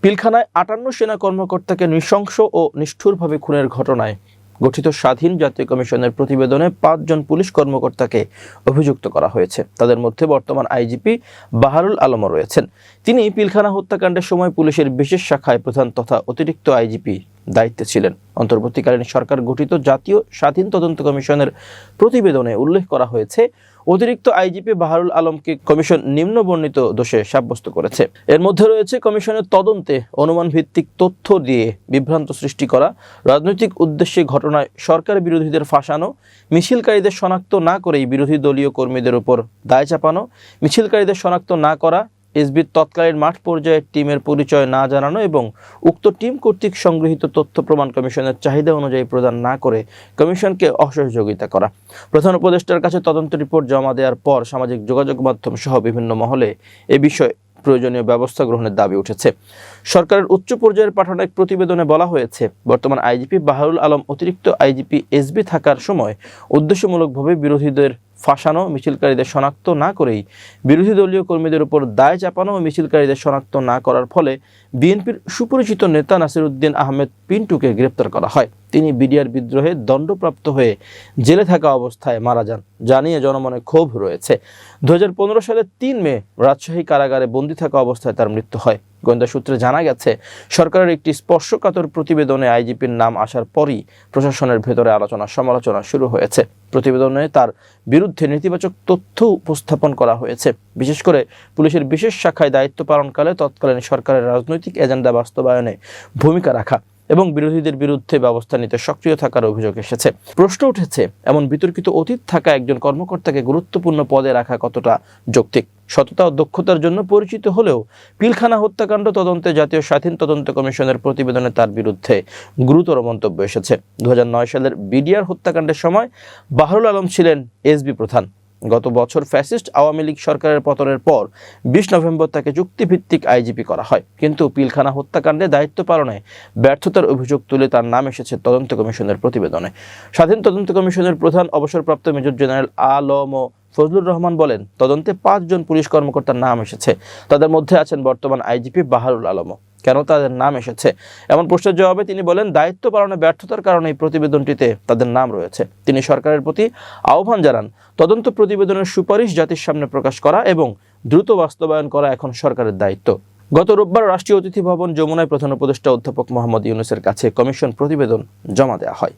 পিলখানায় ৫৮ সেনা কর্মকর্তাকে নৃশংস ও নিষ্ঠুরভাবে খুনের ঘটনায় গঠিত স্বাধীন জাতীয় কমিশনের প্রতিবেদনে ৫ জন পুলিশ কর্মকর্তাকে অভিযুক্ত করা হয়েছে। তাদের মধ্যে বর্তমান আইজিপি বাহারুল আলমও রয়েছেন। তিনি পিলখানা হত্যাকাণ্ডের সময় পুলিশের বিশেষ শাখায় প্রধান তথা অতিরিক্ত আইজিপি দায়িত্বে ছিলেন। অন্তর্বর্তীকালীন সরকার গঠিত জাতীয় স্বাধীন তদন্ত কমিশনের প্রতিবেদনে উল্লেখ করা হয়েছে, অতিরিক্ত আইজিপি বাহারুল আলমকে কমিশন নিম্নবর্ণিত দোষে সাব্যস্ত করেছে। এর মধ্যে রয়েছে কমিশনের তদন্তে অনুমান ভিত্তিক তথ্য দিয়ে বিভ্রান্ত সৃষ্টি করা, রাজনৈতিক উদ্দেশ্যে ঘটনায় সরকার বিরোধীদের ফাঁসানো, মিছিলকারীদের শনাক্ত না করেই বিরোধী দলীয় কর্মীদের উপর দায় চাপানো, মিছিলকারীদের শনাক্ত না করা, এসবির তৎকালীন মাঠ পর্যায়ের টিমের পরিচয় না জানানো এবং উক্ত টিম কর্তৃক সংগৃহীত তথ্য প্রমাণ কমিশনের চাহিদা অনুযায়ী প্রদান না করে কমিশনকে অসহযোগিতা করা। প্রধান উপদেষ্টার কাছে তদন্ত রিপোর্ট জমা দেওয়ার পর সামাজিক যোগাযোগ মাধ্যম সহ বিভিন্ন মহলে এ বিষয়ে প্রয়োজনীয় ব্যবস্থা গ্রহণের দাবি উঠেছে। সরকারের উচ্চ পর্যায়ের পাঠানো এক প্রতিবেদনে বলা হয়েছে, বর্তমান আইজিপি বাহারুল আলম অতিরিক্ত আইজিপি এসবি থাকার সময় উদ্দেশ্যমূলকভাবে বিরোধীদের ফাঁসানো, মিছিলকারীদের শনাক্ত না করেই বিরোধী দলীয় কর্মীদের উপর দায় চাপানো ও মিছিলকারীদের শনাক্ত না করার ফলে বিএনপির সুপরিচিত নেতা নাসিরউদ্দিন আহমেদ পিন্টুকে গ্রেপ্তার করা হয়। তিনি বিডিআর বিদ্রোহে দণ্ডপ্রাপ্ত হয়ে জেলে থাকা অবস্থায় মারা যান, জানিয়ে জনমনে ক্ষোভ রয়েছে। ২০১৫ সালের ৩ মে রাজশাহী কারাগারে বন্দী থাকা অবস্থায় তার মৃত্যু হয়। গোয়েন্দা সূত্রে জানা গেছে, সরকারের একটি স্পর্শকাতর প্রতিবেদনে আইজিপির নাম আসার পরই প্রশাসনের ভেতরে আলোচনা সমালোচনা শুরু হয়েছে। প্রতিবেদনে তার বিরুদ্ধে নেতিবাচক তথ্য উপস্থাপন করা হয়েছে। বিশেষ করে পুলিশের বিশেষ শাখায় দায়িত্ব পালনকালে তৎকালীন সরকারের রাজনৈতিক এজেন্ডা বাস্তবায়নে ভূমিকা রাখা এবং বিরোধীদের বিরুদ্ধে ব্যবস্থা নিতে সক্রিয় থাকার অভিযোগ এসেছে। প্রশ্ন উঠেছে, এমন বিতর্কিত অতীত থাকা একজন কর্মকর্তাকে গুরুত্বপূর্ণ পদে রাখা কতটা যৌক্তিক? সততা ও দক্ষতার জন্য পরিচিত হলেও পিলখানা হত্যাকাণ্ড তদন্তে জাতীয় স্বাধীন তদন্ত কমিশনের প্রতিবেদনে তার বিরুদ্ধে গুরুতর মন্তব্য এসেছে। ২০০৯ সালের বিডিআর হত্যাকাণ্ডের সময় বাহারুল আলম ছিলেন এসবি প্রধান। গত বছর ফ্যাসিস্ট আওয়ামী লীগ সরকারের পতনের পর ২০ নভেম্বর তাকে চুক্তিভিত্তিক আইজিপি করা হয়, কিন্তু পিলখানা হত্যাকাণ্ডে দায়িত্ব পালনে ব্যর্থতার অভিযোগ তুলে তার নাম এসেছে তদন্ত কমিশনের প্রতিবেদনে। স্বাধীন তদন্ত কমিশনের প্রধান অবসরপ্রাপ্ত মেজর জেনারেল আলম ফজলুর রহমান বলেন, তদন্তে ৫ জন পুলিশ কর্মকর্তার নাম এসেছে। তাদের মধ্যে আছেন বর্তমান আইজিপি বাহারুল আলমও। কেন তাদের নাম এসেছে? এমন প্রশ্নের জবাবে তিনি বলেন, দায়িত্ব পালনে ব্যর্থতার কারণে এই প্রতিবেদনটিতে তাদের নাম রয়েছে। তিনি সরকারের প্রতি আহ্বান জানান, তদন্ত প্রতিবেদনের সুপারিশ জাতির সামনে প্রকাশ করা এবং দ্রুত বাস্তবায়ন করা এখন সরকারের দায়িত্ব। গত রোববার রাষ্ট্রীয় অতিথি ভবন যমুনায় প্রধান উপদেষ্টা অধ্যাপক মোহাম্মদ ইউনূসের কাছে কমিশন প্রতিবেদন জমা দেওয়া হয়।